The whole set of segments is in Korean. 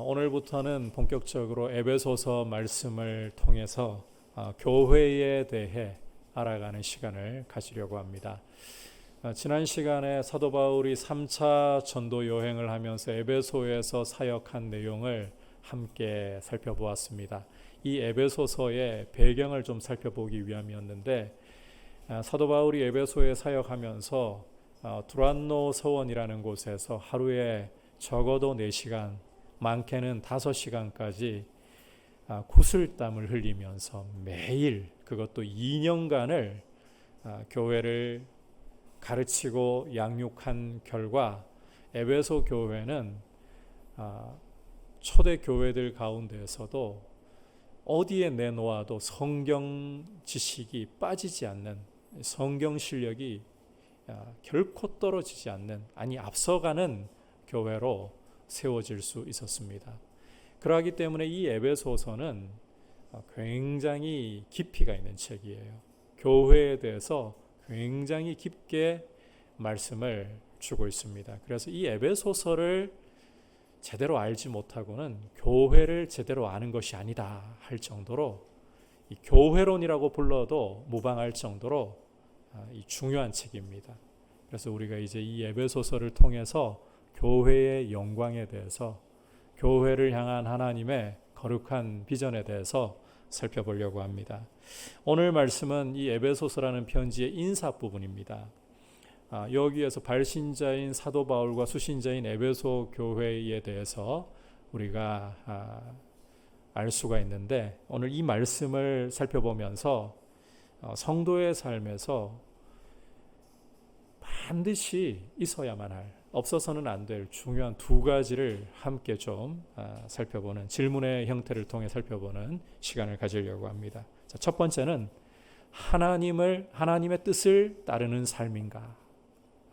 오늘부터는 본격적으로 에베소서 말씀을 통해서 교회에 대해 알아가는 시간을 가지려고 합니다. 지난 시간에 사도 바울이 3차 전도 여행을 하면서 에베소에서 사역한 내용을 함께 살펴보았습니다. 이 에베소서의 배경을 좀 살펴보기 위함이었는데, 사도 바울이 에베소에 사역하면서 두란노 서원이라는 곳에서 하루에 적어도 4시간, 많게는 5시간까지 구슬땀을 흘리면서 매일, 그것도 2년간을 교회를 가르치고 양육한 결과 에베소 교회는 초대 교회들 가운데에서도 어디에 내놓아도 성경 지식이 빠지지 않는, 성경 실력이 결코 떨어지지 않는, 앞서가는 교회로 세워질 수 있었습니다. 그러하기 때문에 이 에베소서는 굉장히 깊이가 있는 책이에요. 교회에 대해서 굉장히 깊게 말씀을 주고 있습니다. 그래서 이 에베소서를 제대로 알지 못하고는 교회를 제대로 아는 것이 아니다 할 정도로, 이 교회론이라고 불러도 무방할 정도로 이 중요한 책입니다. 그래서 우리가 이제 이 에베소서를 통해서 교회의 영광에 대해서, 교회를 향한 하나님의 거룩한 비전에 대해서 살펴보려고 합니다. 오늘 말씀은 이 에베소서라는 편지의 인사 부분입니다. 여기에서 발신자인 사도 바울과 수신자인 에베소 교회에 대해서 우리가 알 수가 있는데, 오늘 이 말씀을 살펴보면서 성도의 삶에서 반드시 있어야만 할, 없어서는 안 될 중요한 2가지를 함께 좀 살펴보는, 질문의 형태를 통해 살펴보는 시간을 가지려고 합니다. 자, 첫 번째는 하나님의 뜻을 따르는 삶인가?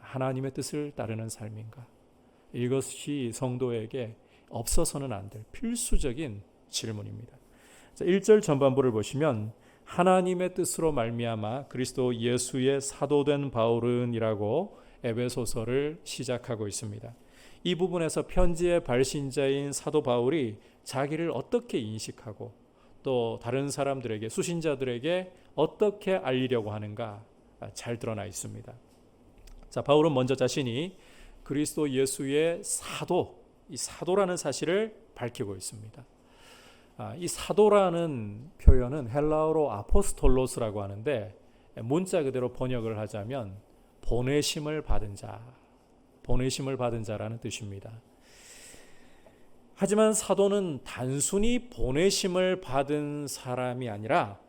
하나님의 뜻을 따르는 삶인가? 이것이 성도에게 없어서는 안 될 필수적인 질문입니다. 자, 1절 전반부를 보시면 하나님의 뜻으로 말미암아 그리스도 예수의 사도된 바울은이라고 에베소서를 시작하고 있습니다. 이 부분에서 편지의 발신자인 사도 바울이 자기를 어떻게 인식하고 또 다른 사람들에게, 수신자들에게 어떻게 알리려고 하는가 잘 드러나 있습니다. 자, 바울은 먼저 자신이 그리스도 예수의 사도, 이 사도라는 사실을 밝히고 있습니다. 이 사도라는 표현은 헬라어로 아포스톨로스라고 하는데, 문자 그대로 번역을 하자면 보내심을 받은 자, 보내심을 받은 자라는 뜻입니다. 하지만 사도는 단순히 보내심을 받은 사람이 아니라,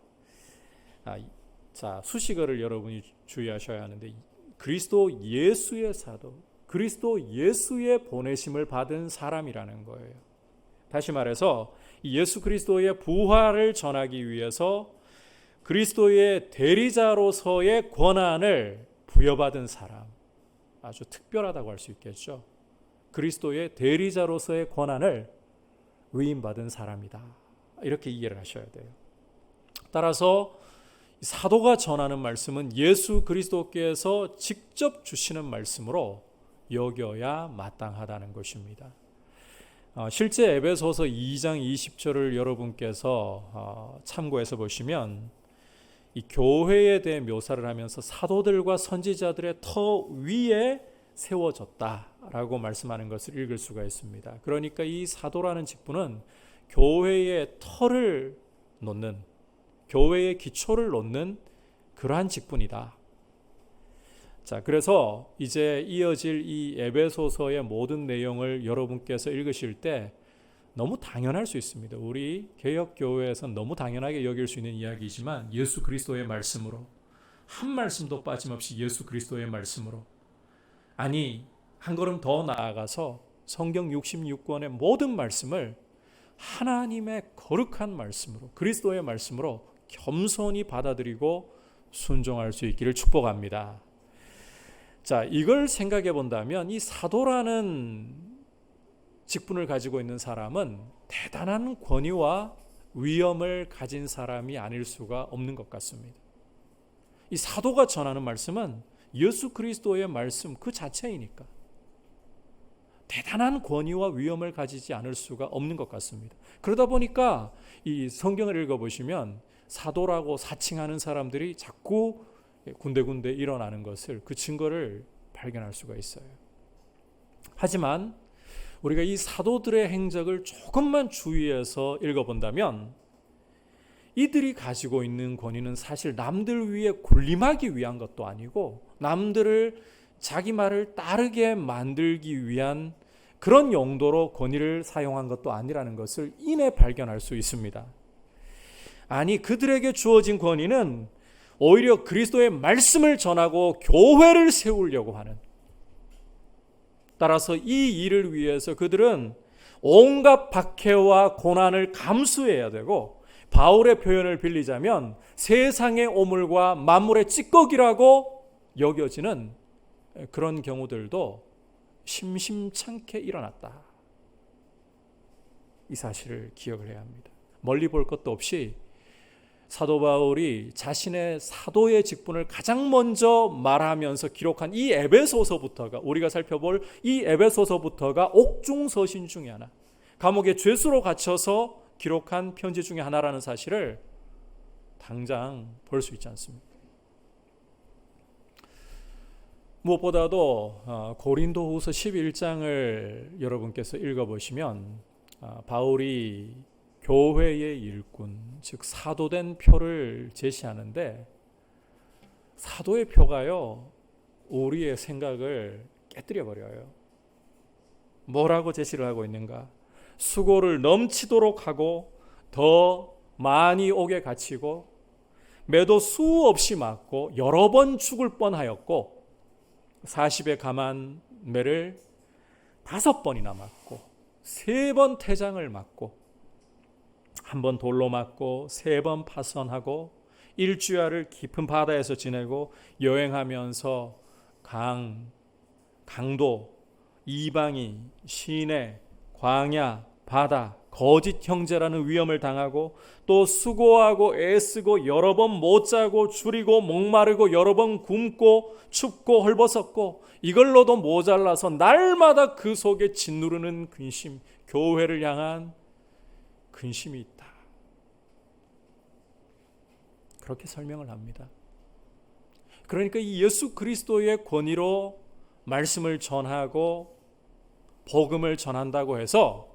자, 수식어를 여러분이 주의하셔야 하는데, 그리스도 예수의 사도, 그리스도 예수의 보내심을 받은 사람이라는 거예요. 다시 말해서 예수 그리스도의 부활을 전하기 위해서 그리스도의 대리자로서의 권한을 부여받은 사람, 아주 특별하다고 할 수 있겠죠. 그리스도의 대리자로서의 권한을 위임받은 사람이다, 이렇게 이해를 하셔야 돼요. 따라서 사도가 전하는 말씀은 예수 그리스도께서 직접 주시는 말씀으로 여겨야 마땅하다는 것입니다. 실제 에베소서 2장 20절을 여러분께서 참고해서 보시면 이 교회에 대해 묘사를 하면서 사도들과 선지자들의 터 위에 세워졌다라고 말씀하는 것을 읽을 수가 있습니다. 그러니까 이 사도라는 직분은 교회의 터를 놓는, 교회의 기초를 놓는 그러한 직분이다. 자, 그래서 이제 이어질 이 에베소서의 모든 내용을 여러분께서 읽으실 때 너무 당연할 수 있습니다. 우리 개혁교회에서는 너무 당연하게 여길 수 있는 이야기이지만, 예수 그리스도의 말씀으로, 한 말씀도 빠짐없이 예수 그리스도의 말씀으로, 한 걸음 더 나아가서 성경 66권의 모든 말씀을 하나님의 거룩한 말씀으로, 그리스도의 말씀으로 겸손히 받아들이고 순종할 수 있기를 축복합니다. 자, 이걸 생각해 본다면 이 사도라는 직분을 가지고 있는 사람은 대단한 권위와 위엄을 가진 사람이 아닐 수가 없는 것 같습니다. 이 사도가 전하는 말씀은 예수 그리스도의 말씀 그 자체이니까 대단한 권위와 위엄을 가지지 않을 수가 없는 것 같습니다. 그러다 보니까 이 성경을 읽어보시면 사도라고 사칭하는 사람들이 자꾸 군데군데 일어나는 것을, 그 증거를 발견할 수가 있어요. 하지만 우리가 이 사도들의 행적을 조금만 주의해서 읽어본다면 이들이 가지고 있는 권위는 사실 남들 위에 군림하기 위한 것도 아니고 남들을 자기 말을 따르게 만들기 위한 그런 용도로 권위를 사용한 것도 아니라는 것을 이내 발견할 수 있습니다. 아니, 그들에게 주어진 권위는 오히려 그리스도의 말씀을 전하고 교회를 세우려고 하는, 따라서 이 일을 위해서 그들은 온갖 박해와 고난을 감수해야 되고, 바울의 표현을 빌리자면 세상의 오물과 만물의 찌꺼기라고 여겨지는 그런 경우들도 심심찮게 일어났다. 이 사실을 기억을 해야 합니다. 멀리 볼 것도 없이 사도 바울이 자신의 사도의 직분을 가장 먼저 말하면서 기록한 이 에베소서부터가, 우리가 살펴볼 이 에베소서부터가 옥중서신 중에 하나, 감옥에 죄수로 갇혀서 기록한 편지 중에 하나라는 사실을 당장 볼 수 있지 않습니까? 무엇보다도 고린도후서 11장을 여러분께서 읽어보시면 바울이 교회의 일꾼, 즉 사도된 표를 제시하는데, 사도의 표가요, 우리의 생각을 깨뜨려 버려요. 뭐라고 제시를 하고 있는가? 수고를 넘치도록 하고 더 많이 옥에 갇히고 매도 수없이 맞고 여러 번 죽을 뻔하였고 40에 감한 매를 5번이나 맞고 3번 태장을 맞고 1번 돌로 맞고 3번 파선하고 일주야를 깊은 바다에서 지내고 여행하면서 강도, 이방인, 시내, 광야, 바다, 거짓 형제라는 위험을 당하고 또 수고하고 애쓰고 여러 번 못 자고 줄이고 목마르고 여러 번 굶고 춥고 헐벗었고 이걸로도 모자라서 날마다 그 속에 짓누르는 근심, 교회를 향한 근심이 있다. 그렇게 설명을 합니다. 그러니까 이 예수 그리스도의 권위로 말씀을 전하고 복음을 전한다고 해서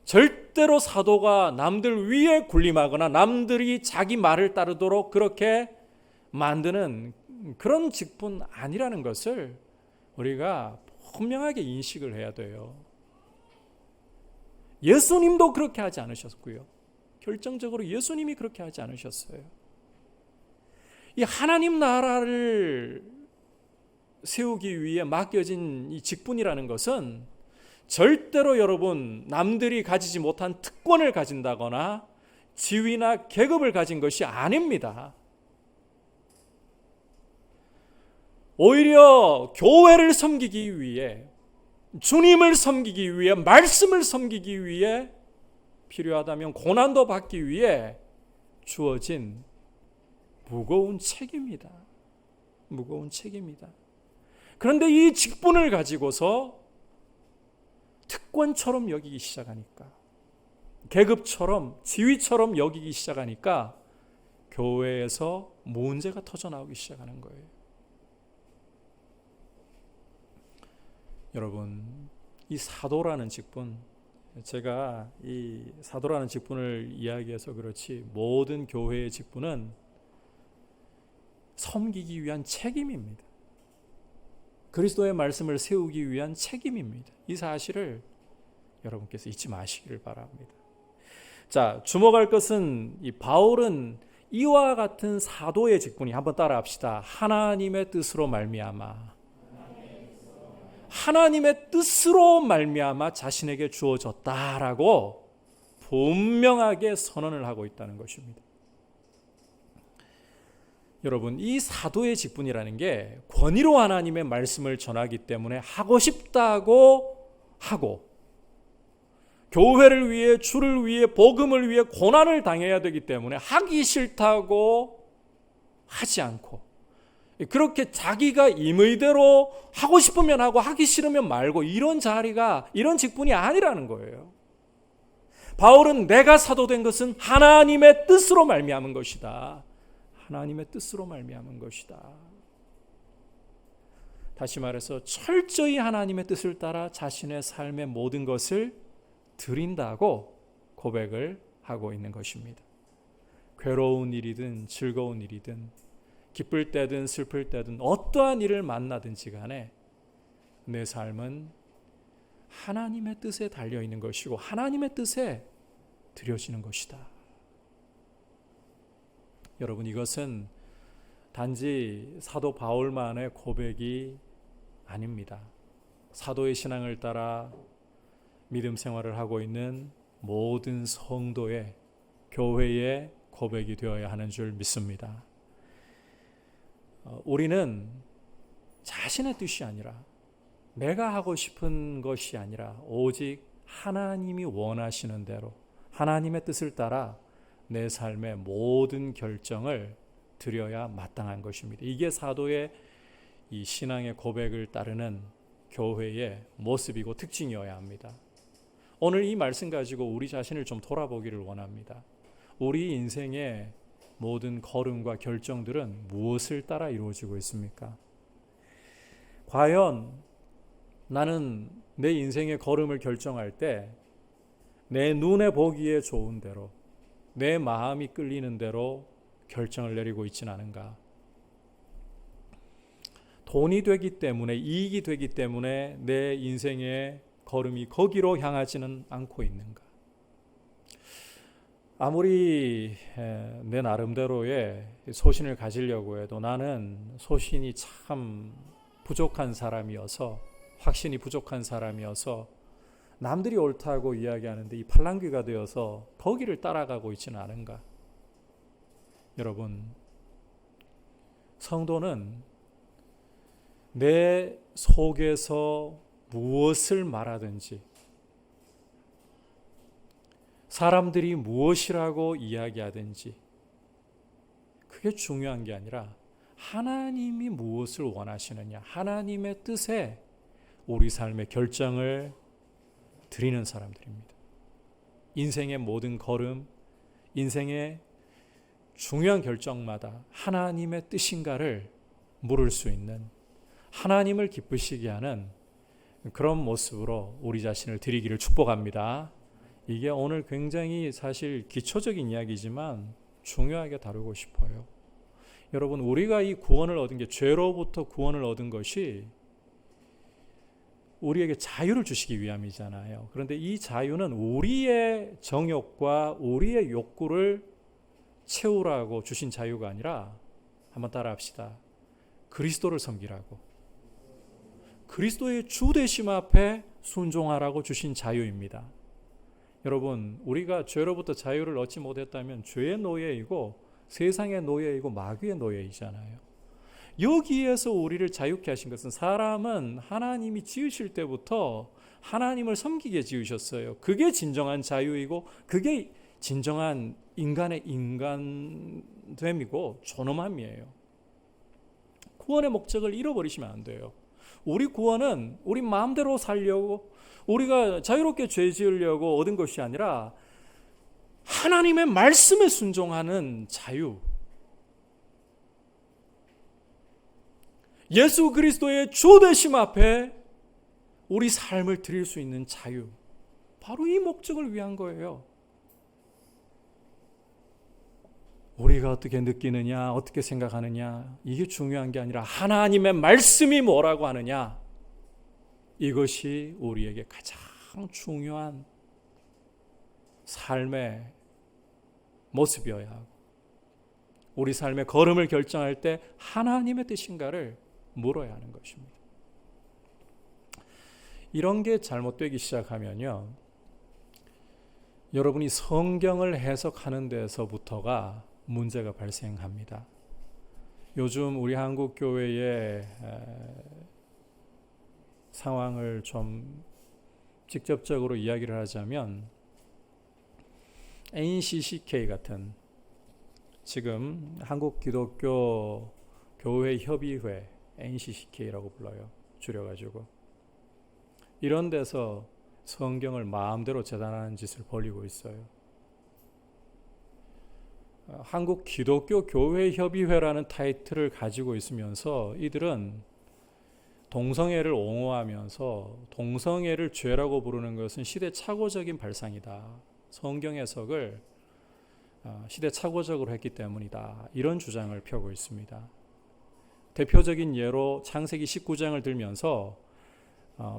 절대로 사도가 남들 위에 군림하거나 남들이 자기 말을 따르도록 그렇게 만드는 그런 직분 아니라는 것을 우리가 분명하게 인식을 해야 돼요. 예수님도 그렇게 하지 않으셨고요. 결정적으로 예수님이 그렇게 하지 않으셨어요. 이 하나님 나라를 세우기 위해 맡겨진 이 직분이라는 것은 절대로 여러분 남들이 가지지 못한 특권을 가진다거나 지위나 계급을 가진 것이 아닙니다. 오히려 교회를 섬기기 위해, 주님을 섬기기 위해, 말씀을 섬기기 위해, 필요하다면 고난도 받기 위해 주어진 무거운 책임이다. 무거운 책임이다. 그런데 이 직분을 가지고서 특권처럼 여기기 시작하니까, 계급처럼, 지위처럼 여기기 시작하니까 교회에서 문제가 터져나오기 시작하는 거예요. 여러분, 이 사도라는 직분, 제가 이 사도라는 직분을 이야기해서 그렇지 모든 교회의 직분은 섬기기 위한 책임입니다. 그리스도의 말씀을 세우기 위한 책임입니다. 이 사실을 여러분께서 잊지 마시기를 바랍니다. 자, 주목할 것은 이 바울은 이와 같은 사도의 직분이, 한번 따라합시다. 하나님의 뜻으로 말미암아, 하나님의 뜻으로 말미암아 자신에게 주어졌다라고 분명하게 선언을 하고 있다는 것입니다. 여러분, 이 사도의 직분이라는 게 권위로 하나님의 말씀을 전하기 때문에 하고 싶다고 하고, 교회를 위해, 주를 위해, 복음을 위해 고난을 당해야 되기 때문에 하기 싫다고 하지 않고, 그렇게 자기가 임의대로 하고 싶으면 하고 하기 싫으면 말고 이런 자리가, 이런 직분이 아니라는 거예요. 바울은 내가 사도된 것은 하나님의 뜻으로 말미암은 것이다. 하나님의 뜻으로 말미암은 것이다. 다시 말해서 철저히 하나님의 뜻을 따라 자신의 삶의 모든 것을 드린다고 고백을 하고 있는 것입니다. 괴로운 일이든 즐거운 일이든 기쁠 때든 슬플 때든 어떠한 일을 만나든지 간에 내 삶은 하나님의 뜻에 달려있는 것이고 하나님의 뜻에 드려지는 것이다. 여러분, 이것은 단지 사도 바울만의 고백이 아닙니다. 사도의 신앙을 따라 믿음 생활을 하고 있는 모든 성도의, 교회의 고백이 되어야 하는 줄 믿습니다. 우리는 자신의 뜻이 아니라, 내가 하고 싶은 것이 아니라 오직 하나님이 원하시는 대로 하나님의 뜻을 따라 내 삶의 모든 결정을 드려야 마땅한 것입니다. 이게 사도의 이 신앙의 고백을 따르는 교회의 모습이고 특징이어야 합니다. 오늘 이 말씀 가지고 우리 자신을 좀 돌아보기를 원합니다. 우리 인생의 모든 걸음과 결정들은 무엇을 따라 이루어지고 있습니까? 과연 나는 내 인생의 걸음을 결정할 때 내 눈에 보기에 좋은 대로, 내 마음이 끌리는 대로 결정을 내리고 있지는 않은가? 돈이 되기 때문에, 이익이 되기 때문에 내 인생의 걸음이 거기로 향하지는 않고 있는가? 아무리 내 나름대로의 소신을 가지려고 해도 나는 소신이 참 부족한 사람이어서, 확신이 부족한 사람이어서 남들이 옳다고 이야기하는데 이 팔랑귀가 되어서 거기를 따라가고 있지는 않은가? 여러분, 성도는 내 속에서 무엇을 말하든지, 사람들이 무엇이라고 이야기하든지 그게 중요한 게 아니라 하나님이 무엇을 원하시느냐, 하나님의 뜻에 우리 삶의 결정을 드리는 사람들입니다. 인생의 모든 걸음, 인생의 중요한 결정마다 하나님의 뜻인가를 물을 수 있는, 하나님을 기쁘시게 하는 그런 모습으로 우리 자신을 드리기를 축복합니다. 이게 오늘 굉장히 사실 기초적인 이야기지만 중요하게 다루고 싶어요. 여러분, 우리가 이 구원을 얻은 게, 죄로부터 구원을 얻은 것이 우리에게 자유를 주시기 위함이잖아요. 그런데 이 자유는 우리의 정욕과 우리의 욕구를 채우라고 주신 자유가 아니라, 한번 따라합시다. 그리스도를 섬기라고, 그리스도의 주 되심 앞에 순종하라고 주신 자유입니다. 여러분, 우리가 죄로부터 자유를 얻지 못했다면 죄의 노예이고 세상의 노예이고 마귀의 노예이잖아요. 여기에서 우리를 자유케 하신 것은, 사람은 하나님이 지으실 때부터 하나님을 섬기게 지으셨어요. 그게 진정한 자유이고 그게 진정한 인간의 인간됨이고 존엄함이에요. 구원의 목적을 잃어버리시면 안 돼요. 우리 구원은 우리 마음대로 살려고, 우리가 자유롭게 죄 지으려고 얻은 것이 아니라 하나님의 말씀에 순종하는 자유, 예수 그리스도의 주 되심 앞에 우리 삶을 드릴 수 있는 자유, 바로 이 목적을 위한 거예요. 우리가 어떻게 느끼느냐, 어떻게 생각하느냐, 이게 중요한 게 아니라 하나님의 말씀이 뭐라고 하느냐, 이것이 우리에게 가장 중요한 삶의 모습이어야 하고, 우리 삶의 걸음을 결정할 때 하나님의 뜻인가를 물어야 하는 것입니다. 이런 게 잘못되기 시작하면요, 여러분이 성경을 해석하는 데서부터가 문제가 발생합니다. 요즘 우리 한국 교회의 상황을 좀 직접적으로 이야기를 하자면, NCCK 같은, 지금 한국 기독교 교회 협의회, NCCK라고 불러요. 줄여가지고. 이런 데서 성경을 마음대로 재단하는 짓을 벌이고 있어요. 한국 기독교 교회 협의회라는 타이틀을 가지고 있으면서 이들은 동성애를 옹호하면서 동성애를 죄라고 부르는 것은 시대착오적인 발상이다. 성경 해석을 시대착오적으로 했기 때문이다. 이런 주장을 펴고 있습니다. 대표적인 예로 창세기 19장을 들면서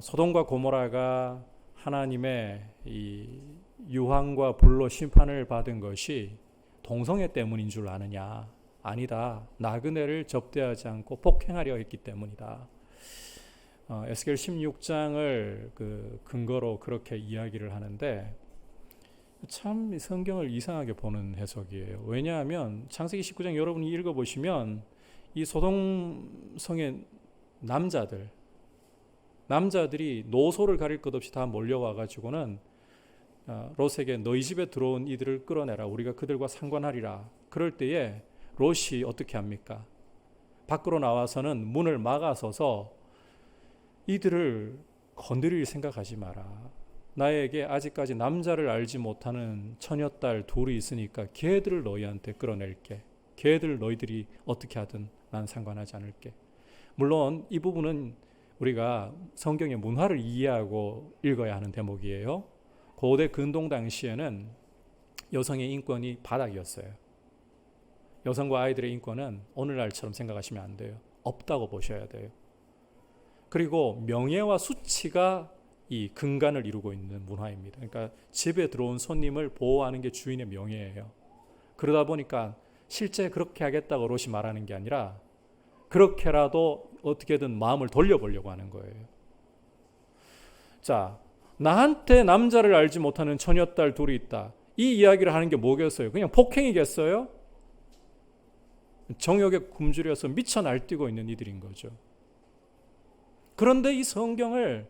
소돔과 고모라가 하나님의 이 유황과 불로 심판을 받은 것이 동성애 때문인 줄 아느냐? 아니다. 나그네를 접대하지 않고 폭행하려 했기 때문이다. 에스겔 16장을 그 근거로 그렇게 이야기를 하는데 참 성경을 이상하게 보는 해석이에요. 왜냐하면 창세기 19장 여러분이 읽어보시면 이 소돔성의 남자들이 노소를 가릴 것 없이 다 몰려와 가지고는 롯에게 너희 집에 들어온 이들을 끌어내라. 우리가 그들과 상관하리라. 그럴 때에 롯이 어떻게 합니까? 밖으로 나와서는 문을 막아서서 이들을 건드릴 생각하지 마라. 나에게 아직까지 남자를 알지 못하는 처녀딸 둘이 있으니까 걔들을 너희한테 끌어낼게. 걔들 너희들이 어떻게 하든 난 상관하지 않을게. 물론 이 부분은 우리가 성경의 문화를 이해하고 읽어야 하는 대목이에요. 고대 근동 당시에는 여성의 인권이 바닥이었어요. 여성과 아이들의 인권은 오늘날처럼 생각하시면 안 돼요. 없다고 보셔야 돼요. 그리고 명예와 수치가 이 근간을 이루고 있는 문화입니다. 그러니까 집에 들어온 손님을 보호하는 게 주인의 명예예요. 그러다 보니까 실제 그렇게 하겠다고 롯이 말하는 게 아니라 그렇게라도 어떻게든 마음을 돌려보려고 하는 거예요. 자, 나한테 남자를 알지 못하는 처녀딸 둘이 있다. 이 이야기를 하는 게 뭐겠어요? 그냥 폭행이겠어요? 정욕에 굶주려서 미쳐 날뛰고 있는 이들인 거죠. 그런데 이 성경을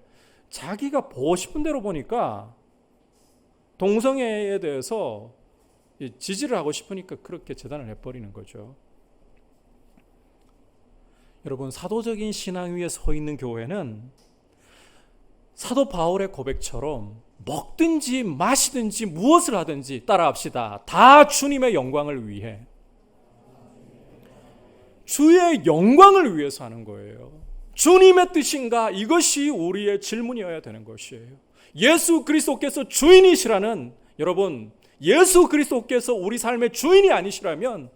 자기가 보고 싶은 대로 보니까 동성애에 대해서 지지를 하고 싶으니까 그렇게 재단을 해버리는 거죠. 여러분, 사도적인 신앙 위에 서 있는 교회는 사도 바울의 고백처럼 먹든지 마시든지 무엇을 하든지 따라합시다. 다 주님의 영광을 위해, 주의 영광을 위해서 하는 거예요. 주님의 뜻인가? 이것이 우리의 질문이어야 되는 것이에요. 예수 그리스도께서 주인이시라는, 여러분, 예수 그리스도께서 우리 삶의 주인이 아니시라면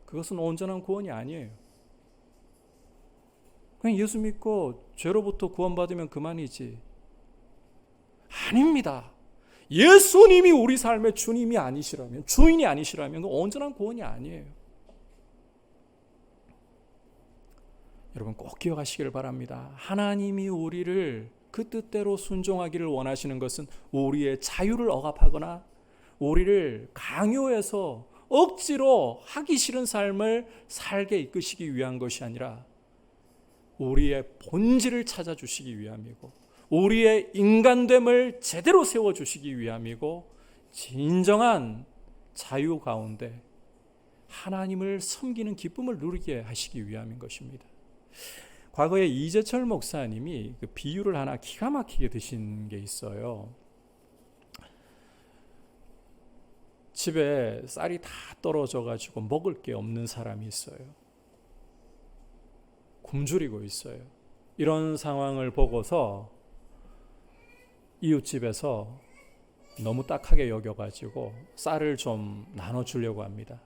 그것은 온전한 구원이 아니에요. 그냥 예수 믿고 죄로부터 구원받으면 그만이지. 아닙니다. 예수님이 우리 삶의 주님이 아니시라면, 주인이 아니시라면 그 온전한 구원이 아니에요. 여러분 꼭 기억하시기를 바랍니다. 하나님이 우리를 그 뜻대로 순종하기를 원하시는 것은 우리의 자유를 억압하거나 우리를 강요해서 억지로 하기 싫은 삶을 살게 이끄시기 위한 것이 아니라 우리의 본질을 찾아주시기 위함이고 우리의 인간됨을 제대로 세워주시기 위함이고 진정한 자유 가운데 하나님을 섬기는 기쁨을 누리게 하시기 위함인 것입니다. 과거에 이재철 목사님이 그 비유를 하나 기가 막히게 드신 게 있어요. 집에 쌀이 다 떨어져 가지고 먹을 게 없는 사람이 있어요. 굶주리고 있어요. 이런 상황을 보고서 이웃집에서 너무 딱하게 여겨가지고 쌀을 좀 나눠주려고 합니다.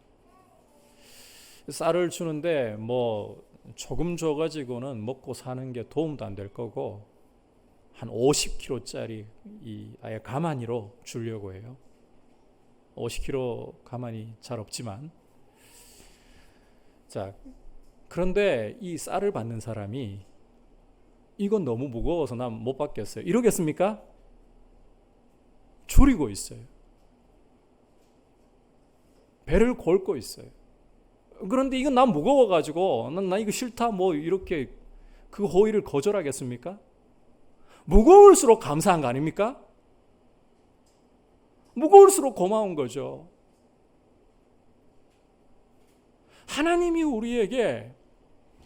쌀을 주는데 뭐 조금 줘가지고는 먹고 사는 게 도움도 안 될 거고 한 50kg짜리 아예 가마니로 주려고 해요. 50kg 가만히 잘 없지만, 자, 그런데 이 쌀을 받는 사람이 이건 너무 무거워서 난 못 받겠어요 이러겠습니까? 줄이고 있어요. 배를 골고 있어요. 그런데 이건 난 무거워가지고 난 이거 싫다 뭐 이렇게 그 호의를 거절하겠습니까? 무거울수록 감사한 거 아닙니까? 무거울수록 고마운 거죠. 하나님이 우리에게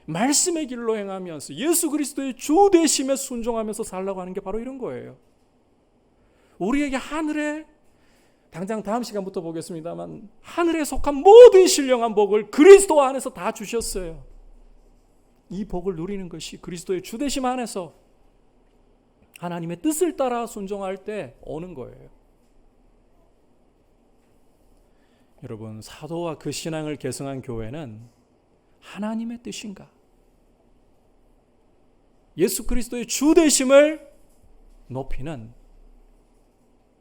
말씀의 길로 행하면서 예수 그리스도의 주 되심에 순종하면서 살라고 하는 게 바로 이런 거예요. 우리에게 하늘에, 당장 다음 시간부터 보겠습니다만, 하늘에 속한 모든 신령한 복을 그리스도 안에서 다 주셨어요. 이 복을 누리는 것이 그리스도의 주 되심 안에서 하나님의 뜻을 따라 순종할 때 오는 거예요. 여러분, 사도와 그 신앙을 계승한 교회는 하나님의 뜻인가? 예수 그리스도의 주 되심을 높이는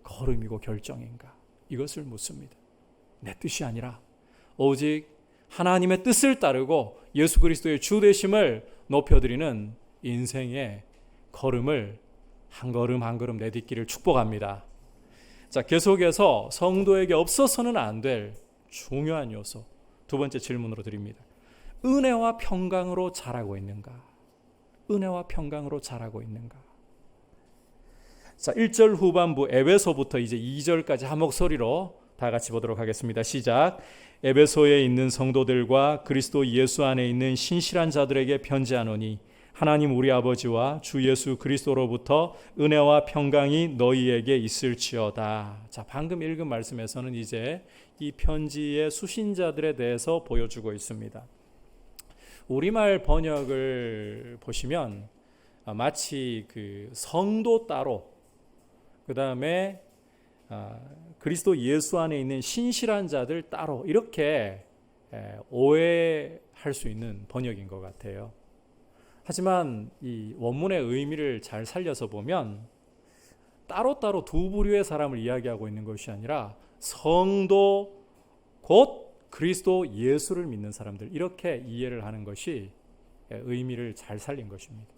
걸음이고 결정인가? 이것을 묻습니다. 내 뜻이 아니라 오직 하나님의 뜻을 따르고 예수 그리스도의 주 되심을 높여드리는 인생의 걸음을 한 걸음 한 걸음 내딛기를 축복합니다. 자, 계속해서 성도에게 없어서는 안 될 중요한 요소, 두 번째 질문으로 드립니다. 은혜와 평강으로 자라고 있는가? 은혜와 평강으로 자라고 있는가? 자, 1절 후반부 에베소부터 이제 2절까지 한 목소리로 다 같이 보도록 하겠습니다. 시작. 에베소에 있는 성도들과 그리스도 예수 안에 있는 신실한 자들에게 편지하노니 하나님 우리 아버지와 주 예수 그리스도로부터 은혜와 평강이 너희에게 있을지어다. 자, 방금 읽은 말씀에서는 이제 이 편지의 수신자들에 대해서 보여주고 있습니다. 우리말 번역을 보시면 마치 그 성도 따로, 그 다음에 그리스도 예수 안에 있는 신실한 자들 따로, 이렇게 오해할 수 있는 번역인 것 같아요. 하지만 이 원문의 의미를 잘 살려서 보면 따로따로 두 부류의 사람을 이야기하고 있는 것이 아니라 성도 곧 그리스도 예수를 믿는 사람들, 이렇게 이해를 하는 것이 의미를 잘 살린 것입니다.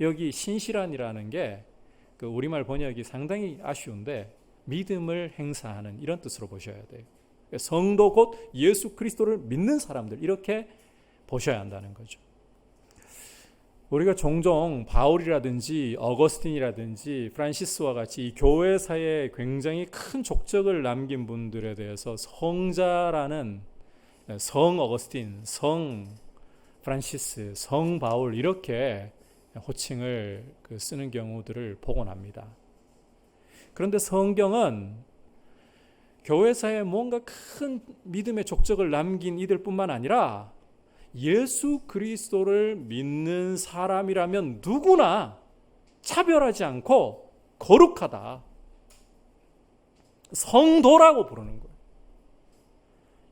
여기 신실한이라는 게 그 우리말 번역이 상당히 아쉬운데 믿음을 행사하는 이런 뜻으로 보셔야 돼요. 성도 곧 예수 그리스도를 믿는 사람들, 이렇게 보셔야 한다는 거죠. 우리가 종종 바울이라든지 어거스틴이라든지 프란시스와 같이 이 교회사에 굉장히 큰 족적을 남긴 분들에 대해서 성자라는, 성 어거스틴, 성 프란시스, 성 바울, 이렇게 호칭을 쓰는 경우들을 보곤 합니다. 그런데 성경은 교회사에 뭔가 큰 믿음의 족적을 남긴 이들뿐만 아니라 예수 그리스도를 믿는 사람이라면 누구나 차별하지 않고 거룩하다, 성도라고 부르는 거예요.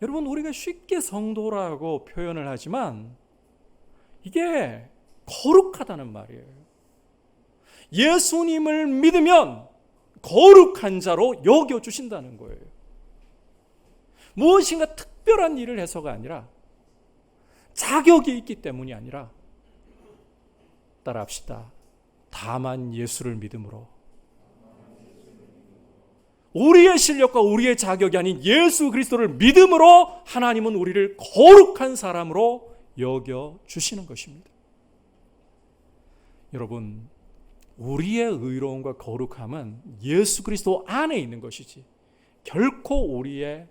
여러분, 우리가 쉽게 성도라고 표현을 하지만 이게 거룩하다는 말이에요. 예수님을 믿으면 거룩한 자로 여겨주신다는 거예요. 무엇인가 특별한 일을 해서가 아니라, 자격이 있기 때문이 아니라, 따라합시다. 다만 예수를 믿음으로, 우리의 실력과 우리의 자격이 아닌 예수 그리스도를 믿음으로 하나님은 우리를 거룩한 사람으로 여겨주시는 것입니다. 여러분, 우리의 의로움과 거룩함은 예수 그리스도 안에 있는 것이지 결코 우리의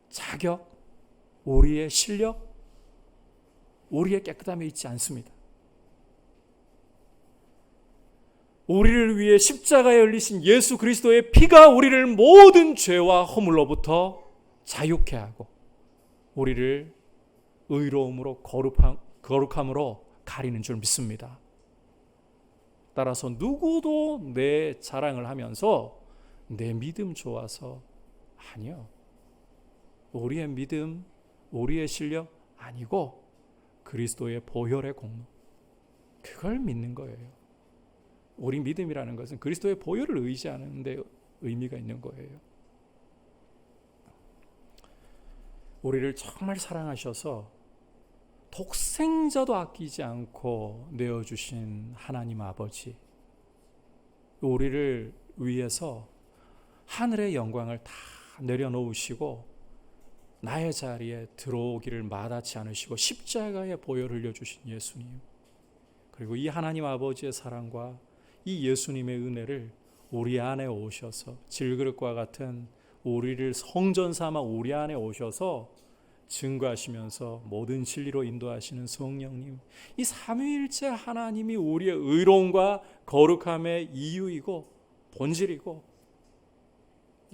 자격, 우리의 실력, 우리의 깨끗함에 있지 않습니다. 우리를 위해 십자가에 흘리신 예수 그리스도의 피가 우리를 모든 죄와 허물로부터 자유케 하고 우리를 의로움으로 거룩함으로 가리는 줄 믿습니다. 따라서 누구도 내 자랑을 하면서 내 믿음 좋아서, 아니요. 우리의 믿음, 우리의 실력 아니고 그리스도의 보혈의 공로, 그걸 믿는 거예요. 우리 믿음이라는 것은 그리스도의 보혈을 의지하는 데 의미가 있는 거예요. 우리를 정말 사랑하셔서 독생자도 아끼지 않고 내어주신 하나님 아버지, 우리를 위해서 하늘의 영광을 다 내려놓으시고 나의 자리에 들어오기를 마다치 않으시고 십자가에 보혈을 흘려주신 예수님, 그리고 이 하나님 아버지의 사랑과 이 예수님의 은혜를 우리 안에 오셔서 질그릇과 같은 우리를 성전 삼아 우리 안에 오셔서 증거하시면서 모든 진리로 인도하시는 성령님, 이 삼위일체 하나님이 우리의 의로움과 거룩함의 이유이고 본질이고,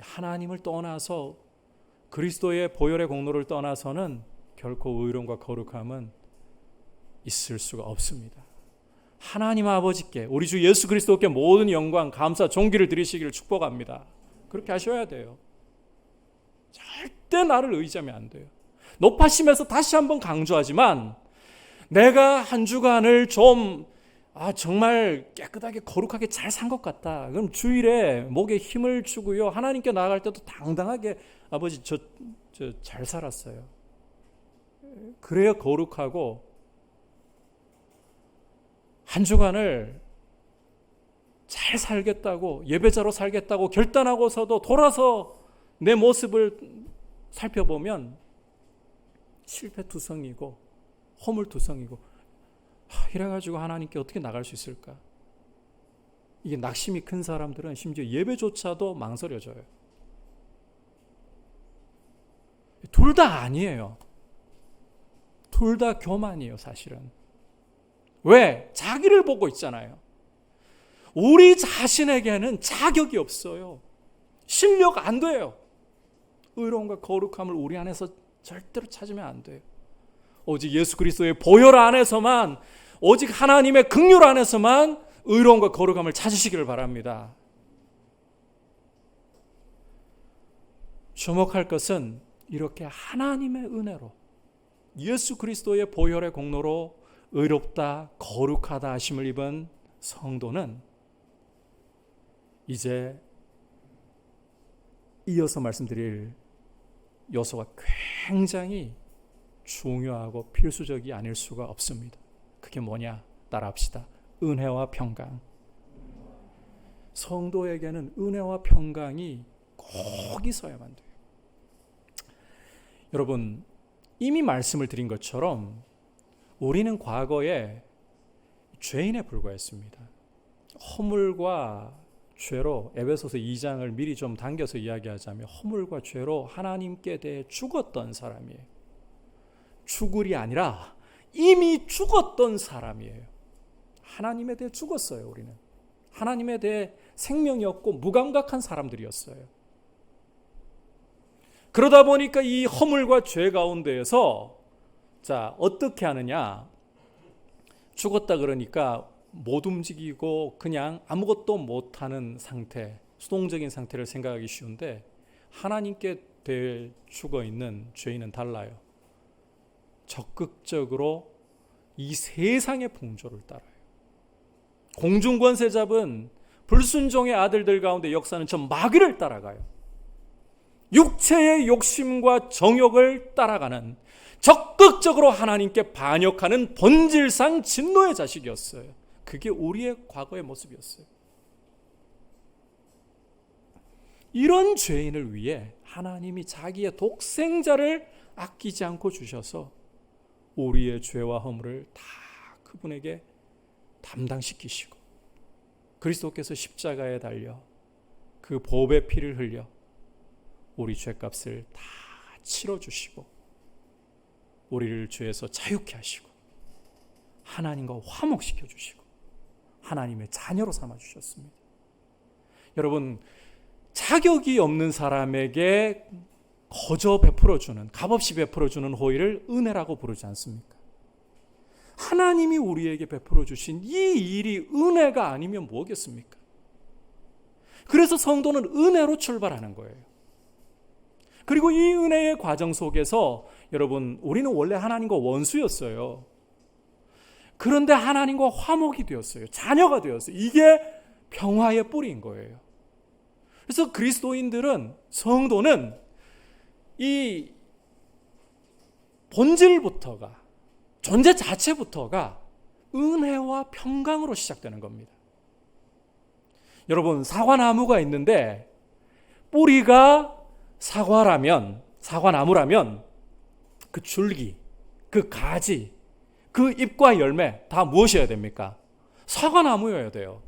하나님을 떠나서 그리스도의 보혈의 공로를 떠나서는 결코 의로움과 거룩함은 있을 수가 없습니다. 하나님 아버지께, 우리 주 예수 그리스도께 모든 영광, 감사, 존귀를 드리시기를 축복합니다. 그렇게 하셔야 돼요. 절대 나를 의지하면 안 돼요. 높아심에서 다시 한번 강조하지만, 내가 한 주간을 좀 정말 깨끗하게 거룩하게 잘 산 것 같다. 그럼 주일에 목에 힘을 주고요, 하나님께 나아갈 때도 당당하게 아버지 저 잘 살았어요. 그래야 거룩하고, 한 주간을 잘 살겠다고, 예배자로 살겠다고 결단하고서도 돌아서 내 모습을 살펴보면 실패투성이고 허물투성이고, 이래가지고 하나님께 어떻게 나갈 수 있을까? 이게 낙심이 큰 사람들은 심지어 예배조차도 망설여져요. 둘 다 아니에요. 둘 다 교만이에요, 사실은. 왜? 자기를 보고 있잖아요. 우리 자신에게는 자격이 없어요. 실력 안 돼요. 의로움과 거룩함을 우리 안에서 절대로 찾으면 안 돼요. 오직 예수 그리스도의 보혈 안에서만, 오직 하나님의 긍휼 안에서만 의로움과 거룩함을 찾으시기를 바랍니다. 주목할 것은 이렇게 하나님의 은혜로, 예수 그리스도의 보혈의 공로로 의롭다, 거룩하다 하심을 입은 성도는 이제 이어서 말씀드릴 요소가 굉장히 중요하고 필수적이 아닐 수가 없습니다. 그게 뭐냐? 따라합시다. 은혜와 평강. 성도에게는 은혜와 평강이 꼭 있어야만 돼요. 여러분, 이미 말씀을 드린 것처럼 우리는 과거에 죄인에 불과했습니다. 허물과 죄로, 에베소서 2장을 미리 좀 당겨서 이야기하자면 허물과 죄로 하나님께 대해 죽었던 사람이에요. 죽을이 아니라 이미 죽었던 사람이에요. 하나님에 대해 죽었어요. 우리는 하나님에 대해 생명이 없고 무감각한 사람들이었어요. 그러다 보니까 이 허물과 죄 가운데에서 어떻게 하느냐? 죽었다 그러니까 못 움직이고 그냥 아무것도 못하는 상태, 수동적인 상태를 생각하기 쉬운데, 하나님께 대해 죽어있는 죄인은 달라요. 적극적으로 이 세상의 풍조를 따라요. 공중권세 잡은 불순종의 아들들 가운데 역사는 저 마귀를 따라가요. 육체의 욕심과 정욕을 따라가는, 적극적으로 하나님께 반역하는 본질상 진노의 자식이었어요. 그게 우리의 과거의 모습이었어요. 이런 죄인을 위해 하나님이 자기의 독생자를 아끼지 않고 주셔서 우리의 죄와 허물을 다 그분에게 담당시키시고, 그리스도께서 십자가에 달려 그 보배의 피를 흘려 우리 죄값을 다 치러주시고 우리를 죄에서 자유케 하시고 하나님과 화목시켜 주시고 하나님의 자녀로 삼아주셨습니다. 여러분, 자격이 없는 사람에게 거저 베풀어주는, 값없이 베풀어주는 호의를 은혜라고 부르지 않습니까? 하나님이 우리에게 베풀어주신 이 일이 은혜가 아니면 뭐겠습니까? 그래서 성도는 은혜로 출발하는 거예요. 그리고 이 은혜의 과정 속에서 여러분, 우리는 원래 하나님과 원수였어요. 그런데 하나님과 화목이 되었어요. 자녀가 되었어요. 이게 평화의 뿌리인 거예요. 그래서 그리스도인들은, 성도는 이 본질부터가, 존재 자체부터가 은혜와 평강으로 시작되는 겁니다. 여러분, 사과나무가 있는데 뿌리가 사과나무라면 그 줄기, 그 가지, 그 잎과 열매 다 무엇이어야 됩니까? 사과나무여야 돼요.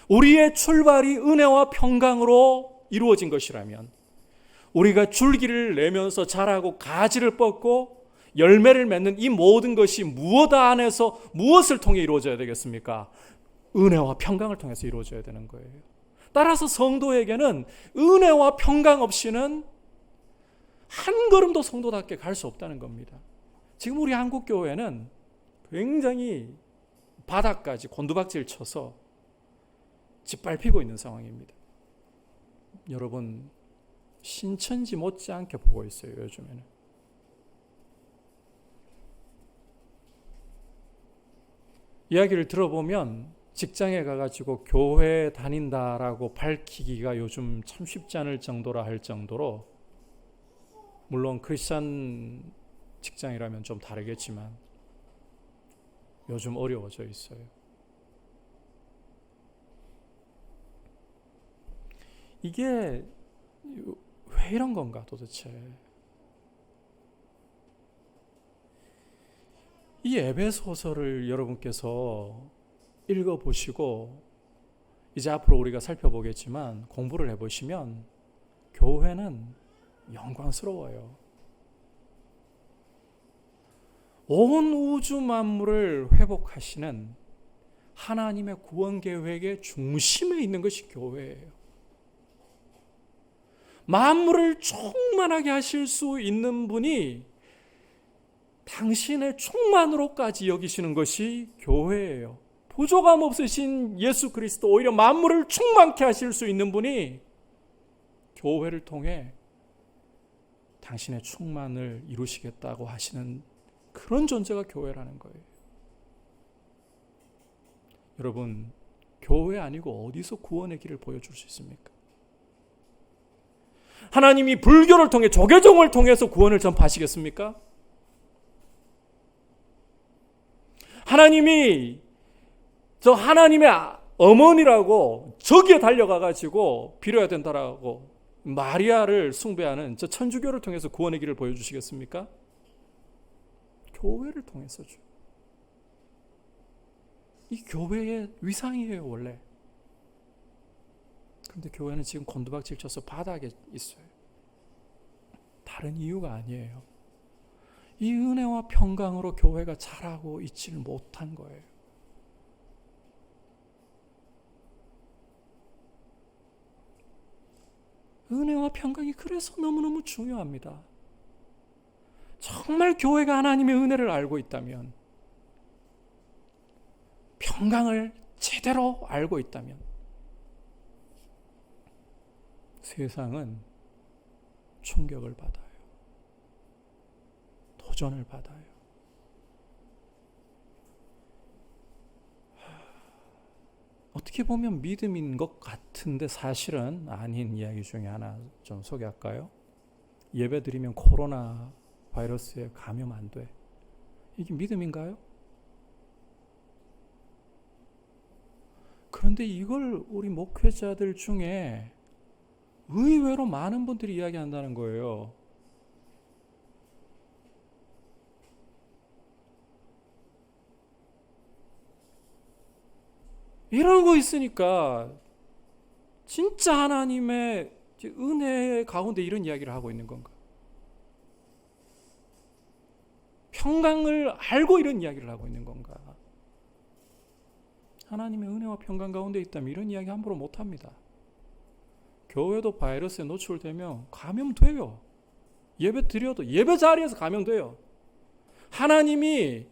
우리의 출발이 은혜와 평강으로 이루어진 것이라면, 우리가 줄기를 내면서 자라고 가지를 뻗고 열매를 맺는 이 모든 것이 무엇 안에서 무엇을 통해 이루어져야 되겠습니까? 은혜와 평강을 통해서 이루어져야 되는 거예요. 따라서 성도에게는 은혜와 평강 없이는 한 걸음도 성도답게 갈 수 없다는 겁니다. 지금 우리 한국 교회는 굉장히 바닥까지 곤두박질 쳐서 짓밟히고 있는 상황입니다. 여러분, 신천지 못지않게 보고 있어요, 요즘에는. 이야기를 들어보면 직장에 가가지고 교회 다닌다라고 밝히기가 요즘 참 쉽지 않을 정도라 할 정도로, 물론 크리스찬 직장이라면 좀 다르겠지만 요즘 어려워져 있어요. 이게 왜 이런 건가 도대체? 이 에베소서를 여러분께서 읽어보시고 이제 앞으로 우리가 살펴보겠지만 공부를 해보시면 교회는 영광스러워요. 온 우주 만물을 회복하시는 하나님의 구원 계획의 중심에 있는 것이 교회예요. 만물을 충만하게 하실 수 있는 분이 당신의 충만으로까지 여기시는 것이 교회예요. 부족함 없으신 예수 그리스도, 오히려 만물을 충만케 하실 수 있는 분이 교회를 통해 당신의 충만을 이루시겠다고 하시는 그런 존재가 교회라는 거예요. 여러분, 교회 아니고 어디서 구원의 길을 보여줄 수 있습니까? 하나님이 불교를 통해 조계종을 통해서 구원을 전파하시겠습니까? 하나님이 저 하나님의 어머니라고 저기에 달려가가지고 빌어야 된다라고 마리아를 숭배하는 저 천주교를 통해서 구원의 길을 보여주시겠습니까? 교회를 통해서죠. 이 교회의 위상이에요, 원래. 그런데 교회는 지금 곤두박질 쳐서 바닥에 있어요. 다른 이유가 아니에요. 이 은혜와 평강으로 교회가 자라고 있지를 못한 거예요. 은혜와 평강이 그래서 너무너무 중요합니다. 정말 교회가 하나님의 은혜를 알고 있다면, 평강을 제대로 알고 있다면, 세상은 충격을 받아요. 도전을 받아요. 어떻게 보면 믿음인 것 같은데 사실은 아닌 이야기 중에 하나 좀 소개할까요? 예배 드리면 코로나 바이러스에 감염 안 돼. 이게 믿음인가요? 그런데 이걸 우리 목회자들 중에 의외로 많은 분들이 이야기한다는 거예요. 이러고 있으니까 진짜 하나님의 은혜 가운데 이런 이야기를 하고 있는 건가? 평강을 알고 이런 이야기를 하고 있는 건가? 하나님의 은혜와 평강 가운데 있다면 이런 이야기 함부로 못합니다. 교회도 바이러스에 노출되면 감염돼요. 예배 드려도 예배 자리에서 감염돼요. 하나님이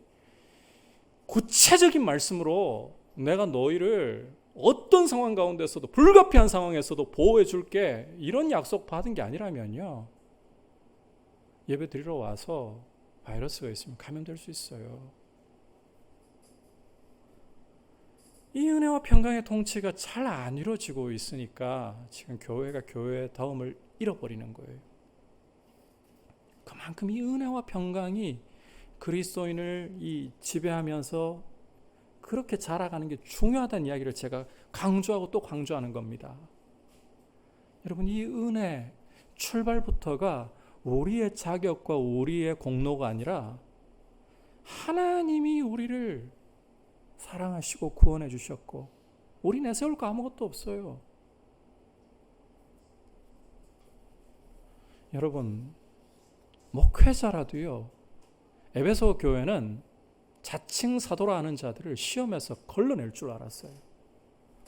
구체적인 말씀으로 내가 너희를 어떤 상황 가운데서도 불가피한 상황에서도 보호해 줄게, 이런 약속 받은 게 아니라면요, 예배 드리러 와서 바이러스가 있으면 감염될 수 있어요. 이 은혜와 평강의 통치가 잘 안 이루어지고 있으니까 지금 교회가 교회의 다움을 잃어버리는 거예요. 그만큼 이 은혜와 평강이 그리스도인을 지배하면서 그렇게 자라가는 게 중요하다는 이야기를 제가 강조하고 또 강조하는 겁니다. 여러분, 이 은혜 출발부터가 우리의 자격과 우리의 공로가 아니라 하나님이 우리를 사랑하시고 구원해 주셨고, 우리 내세울 거 아무것도 없어요. 여러분, 목회자라도요, 에베소 교회는 자칭 사도라 하는 자들을 시험에서 걸러낼 줄 알았어요.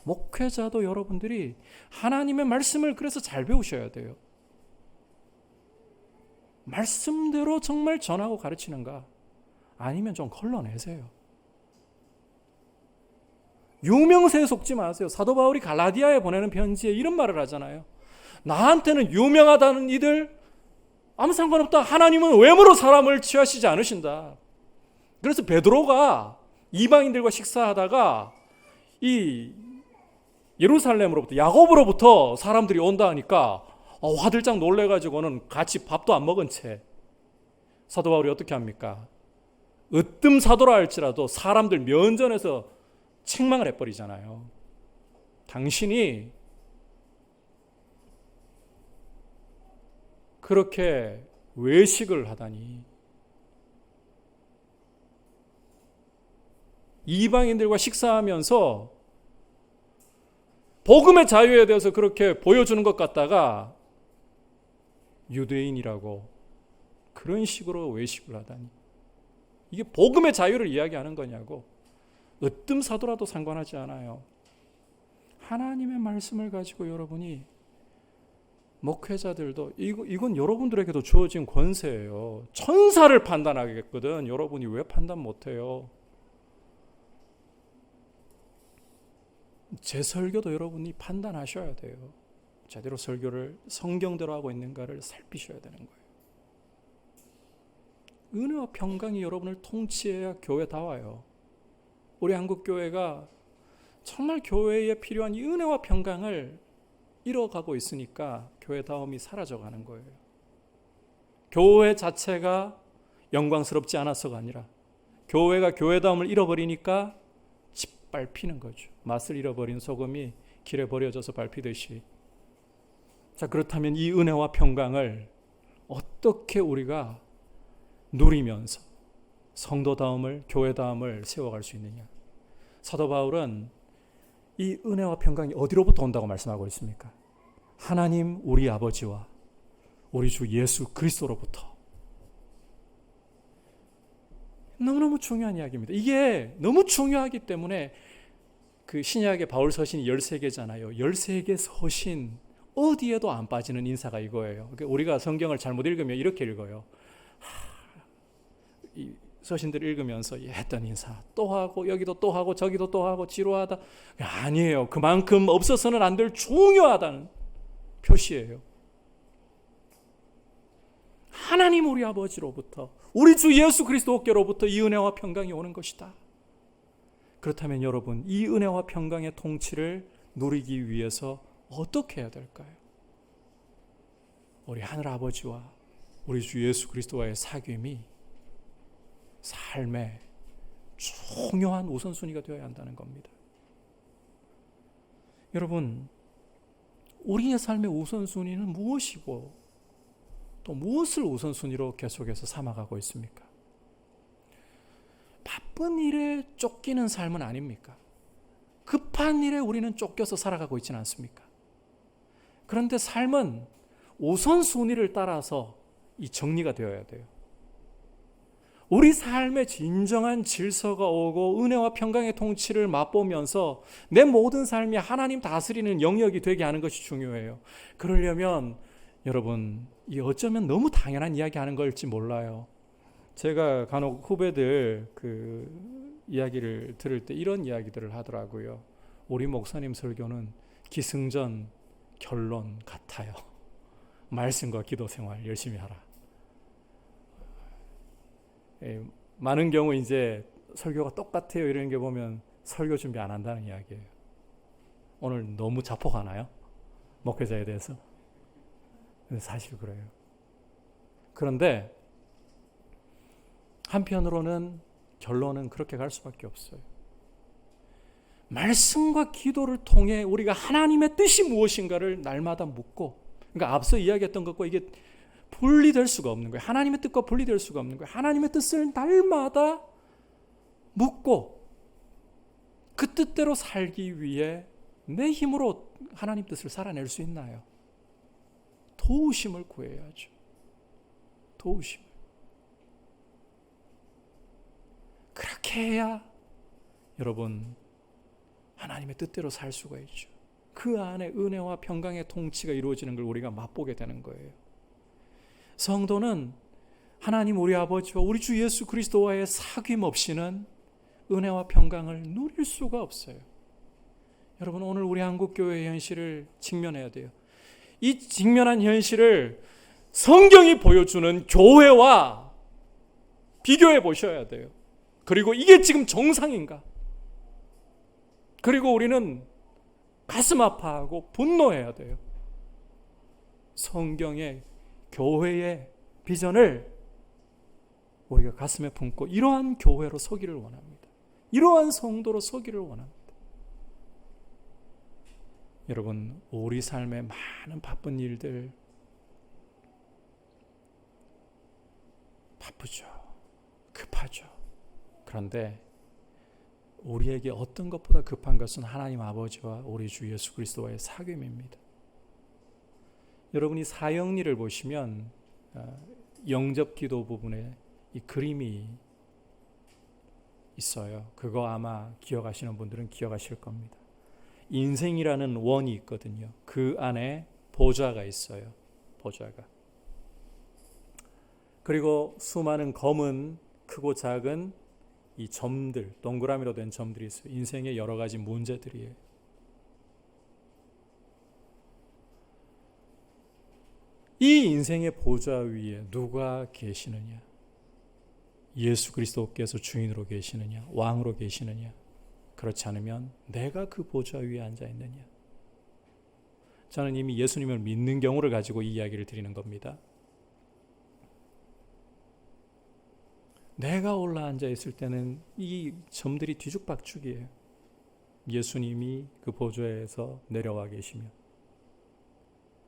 목회자도 여러분들이 하나님의 말씀을 그래서 잘 배우셔야 돼요. 말씀대로 정말 전하고 가르치는가? 아니면 좀 걸러내세요. 유명세에 속지 마세요. 사도 바울이 갈라디아에 보내는 편지에 이런 말을 하잖아요. 나한테는 유명하다는 이들 아무 상관없다. 하나님은 외모로 사람을 취하시지 않으신다. 그래서 베드로가 이방인들과 식사하다가 이 예루살렘으로부터 야곱으로부터 사람들이 온다 하니까 화들짝 놀래가지고는 같이 밥도 안 먹은 채 사도 바울이 어떻게 합니까? 으뜸 사도라 할지라도 사람들 면전에서 책망을 해버리잖아요. 당신이 그렇게 외식을 하다니, 이방인들과 식사하면서 복음의 자유에 대해서 그렇게 보여주는 것 같다가 유대인이라고 그런 식으로 외식을 하다니, 이게 복음의 자유를 이야기하는 거냐고. 으뜸 사도라도 상관하지 않아요. 하나님의 말씀을 가지고 여러분이, 목회자들도 이건 여러분들에게도 주어진 권세예요. 천사를 판단하겠거든. 여러분이 왜 판단 못해요? 제 설교도 여러분이 판단하셔야 돼요. 제대로 설교를 성경대로 하고 있는가를 살피셔야 되는 거예요. 은혜와 평강이 여러분을 통치해야 교회다워요. 우리 한국교회가 정말 교회에 필요한 이 은혜와 평강을 잃어가고 있으니까 교회다움이 사라져가는 거예요. 교회 자체가 영광스럽지 않아서가 아니라 교회가 교회다움을 잃어버리니까 밟히는 거죠. 맛을 잃어버린 소금이 길에 버려져서 밟히듯이. 자, 그렇다면 이 은혜와 평강을 어떻게 우리가 누리면서 성도다움을, 교회다움을 세워갈 수 있느냐? 사도 바울은 이 은혜와 평강이 어디로부터 온다고 말씀하고 있습니까? 하나님 우리 아버지와 우리 주 예수 그리스도로부터. 너무너무 중요한 이야기입니다. 이게 너무 중요하기 때문에 그 신약의 바울 서신이 13개잖아요. 13개 서신 어디에도 안 빠지는 인사가 이거예요. 우리가 성경을 잘못 읽으면 이렇게 읽어요. 이 서신들 읽으면서 했던 인사 또 하고, 여기도 또 하고, 저기도 또 하고, 지루하다. 아니에요. 그만큼 없어서는 안 될 중요하다는 표시예요. 하나님 우리 아버지로부터, 우리 주 예수 그리스도께로부터 이 은혜와 평강이 오는 것이다. 그렇다면 여러분, 이 은혜와 평강의 통치를 누리기 위해서 어떻게 해야 될까요? 우리 하늘 아버지와 우리 주 예수 그리스도와의 사귐이 삶의 중요한 우선순위가 되어야 한다는 겁니다. 여러분, 우리의 삶의 우선순위는 무엇이고 또 무엇을 우선순위로 계속해서 삼아가고 있습니까? 바쁜 일에 쫓기는 삶은 아닙니까? 급한 일에 우리는 쫓겨서 살아가고 있지는 않습니까? 그런데 삶은 우선순위를 따라서 이 정리가 되어야 돼요. 우리 삶에 진정한 질서가 오고 은혜와 평강의 통치를 맛보면서 내 모든 삶이 하나님 다스리는 영역이 되게 하는 것이 중요해요. 그러려면 여러분, 이 어쩌면 너무 당연한 이야기 하는 걸지 몰라요. 제가 간혹 후배들 그 이야기를 들을 때 이런 이야기들을 하더라고요. 우리 목사님 설교는 기승전 결론 같아요. 말씀과 기도 생활 열심히 하라. 많은 경우 이제 설교가 똑같아요 이런 게 보면 설교 준비 안 한다는 이야기예요. 오늘 너무 자폭하나요? 목회자에 대해서? 사실 그래요. 그런데 한편으로는 결론은 그렇게 갈 수밖에 없어요. 말씀과 기도를 통해 우리가 하나님의 뜻이 무엇인가를 날마다 묻고, 그러니까 앞서 이야기했던 것과 이게 분리될 수가 없는 거예요. 하나님의 뜻과 분리될 수가 없는 거예요. 하나님의 뜻을 날마다 묻고 그 뜻대로 살기 위해 내 힘으로 하나님 뜻을 살아낼 수 있나요? 도우심을 구해야죠. 도우심을. 그렇게 해야 여러분 하나님의 뜻대로 살 수가 있죠. 그 안에 은혜와 평강의 통치가 이루어지는 걸 우리가 맛보게 되는 거예요. 성도는 하나님 우리 아버지와 우리 주 예수 그리스도와의 사귐 없이는 은혜와 평강을 누릴 수가 없어요. 여러분, 오늘 우리 한국교회의 현실을 직면해야 돼요. 이 직면한 현실을 성경이 보여주는 교회와 비교해 보셔야 돼요. 그리고 이게 지금 정상인가? 그리고 우리는 가슴 아파하고 분노해야 돼요. 성경의 교회의 비전을 우리가 가슴에 품고 이러한 교회로 서기를 원합니다. 이러한 성도로 서기를 원합니다. 여러분, 우리 삶의 많은 바쁜 일들 바쁘죠. 급하죠. 그런데 우리에게 어떤 것보다 급한 것은 하나님 아버지와 우리 주 예수 그리스도와의 사귐입니다. 여러분이 사형리를 보시면 영접기도 부분에 이 그림이 있어요. 그거 아마 기억하시는 분들은 기억하실 겁니다. 인생이라는 원이 있거든요. 그 안에 보좌가 있어요. 보좌가. 그리고 수많은 검은 크고 작은 이 점들, 동그라미로 된 점들이 있어요. 인생의 여러 가지 문제들이에요. 이 인생의 보좌 위에 누가 계시느냐? 예수 그리스도께서 주인으로 계시느냐? 왕으로 계시느냐? 그렇지 않으면 내가 그 보좌 위에 앉아 있느냐? 저는 이미 예수님을 믿는 경우를 가지고 이 이야기를 드리는 겁니다. 내가 올라 앉아 있을 때는 이 점들이 뒤죽박죽이에요. 예수님이 그 보좌에서 내려와 계시며,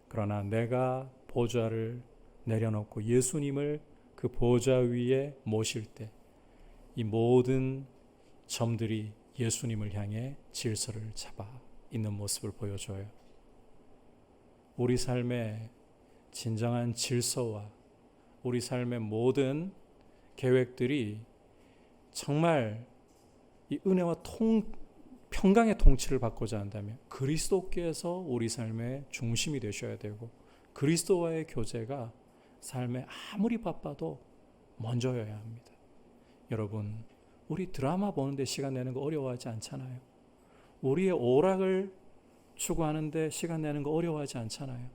그러나 내가 보좌를 내려놓고 예수님을 그 보좌 위에 모실 때 이 모든 점들이 예수님을 향해 질서를 잡아 있는 모습을 보여줘요. 우리 삶의 진정한 질서와 우리 삶의 모든 계획들이 정말 이 은혜와 평강의 통치를 받고자 한다면 그리스도께서 우리 삶의 중심이 되셔야 되고, 그리스도와의 교제가 삶에 아무리 바빠도 먼저여야 합니다. 여러분, 우리 드라마 보는데 시간 내는 거 어려워하지 않잖아요. 우리의 오락을 추구하는데 시간 내는 거 어려워하지 않잖아요.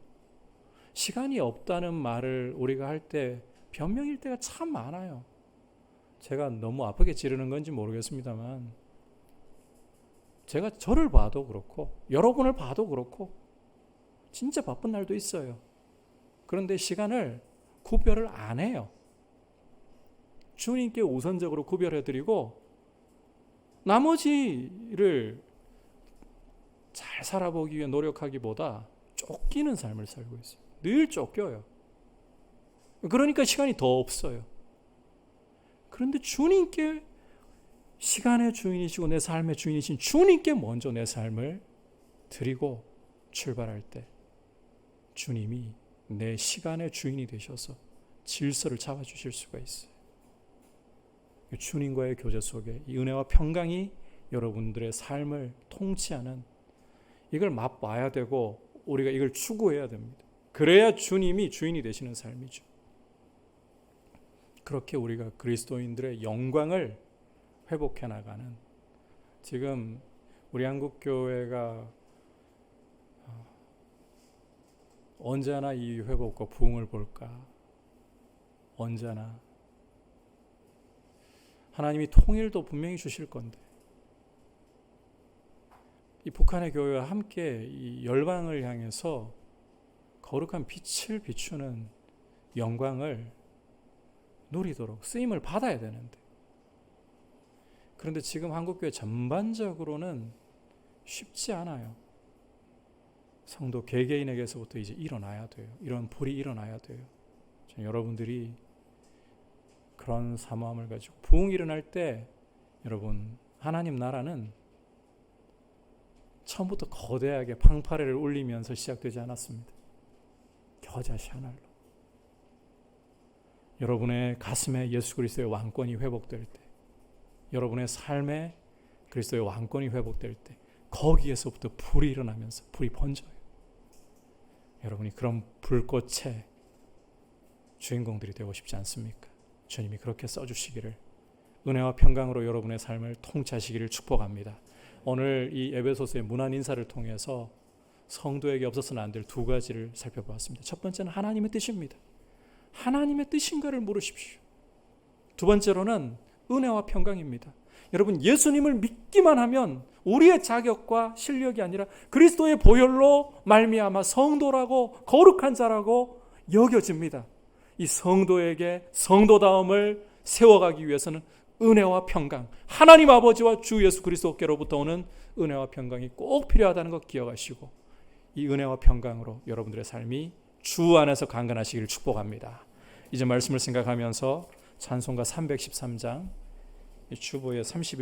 시간이 없다는 말을 우리가 할 때 변명일 때가 참 많아요. 제가 너무 아프게 지르는 건지 모르겠습니다만, 제가 저를 봐도 그렇고 여러분을 봐도 그렇고 진짜 바쁜 날도 있어요. 그런데 시간을 구별을 안 해요. 주님께 우선적으로 구별해드리고 나머지를 잘 살아보기 위해 노력하기보다 쫓기는 삶을 살고 있어요. 늘 쫓겨요. 그러니까 시간이 더 없어요. 그런데 주님께, 시간의 주인이시고 내 삶의 주인이신 주님께 먼저 내 삶을 드리고 출발할 때 주님이 내 시간의 주인이 되셔서 질서를 잡아주실 수가 있어요. 주님과의 교제 속에 이 은혜와 평강이 여러분들의 삶을 통치하는, 이걸 맛봐야 되고 우리가 이걸 추구해야 됩니다. 그래야 주님이 주인이 되시는 삶이죠. 그렇게 우리가 그리스도인들의 영광을 회복해 나가는, 지금 우리 한국교회가 언제나 이 회복과 부흥을 볼까? 언제나 하나님이 통일도 분명히 주실 건데, 이 북한의 교회와 함께 이 열방을 향해서 거룩한 빛을 비추는 영광을 누리도록 쓰임을 받아야 되는데, 그런데 지금 한국교회 전반적으로는 쉽지 않아요. 성도 개개인에게서부터 이제 일어나야 돼요. 이런 불이 일어나야 돼요. 여러분들이 그런 사모함을 가지고 부흥이 일어날 때, 여러분, 하나님 나라는 처음부터 거대하게 팡파레를 울리면서 시작되지 않았습니다. 겨자씨 하나로. 여러분의 가슴에 예수 그리스도의 왕권이 회복될 때, 여러분의 삶에 그리스도의 왕권이 회복될 때, 거기에서부터 불이 일어나면서 불이 번져요. 여러분이 그런 불꽃의 주인공들이 되고 싶지 않습니까? 주님이 그렇게 써주시기를, 은혜와 평강으로 여러분의 삶을 통치하시기를 축복합니다. 오늘 이 에베소서의 문안 인사를 통해서 성도에게 없어서는 안 될 두 가지를 살펴보았습니다. 첫 번째는 하나님의 뜻입니다. 하나님의 뜻인가를 물으십시오. 두 번째로는 은혜와 평강입니다. 여러분, 예수님을 믿기만 하면 우리의 자격과 실력이 아니라 그리스도의 보혈로 말미암아 성도라고, 거룩한 자라고 여겨집니다. 이 성도에게 성도다움을 세워가기 위해서는 은혜와 평강, 하나님 아버지와 주 예수 그리스도께로부터 오는 은혜와 평강이 꼭 필요하다는 것 기억하시고, 이 은혜와 평강으로 여러분들의 삶이 주 안에서 강건하시기를 축복합니다. 이제 말씀을 생각하면서 찬송가 313장, 주보의 31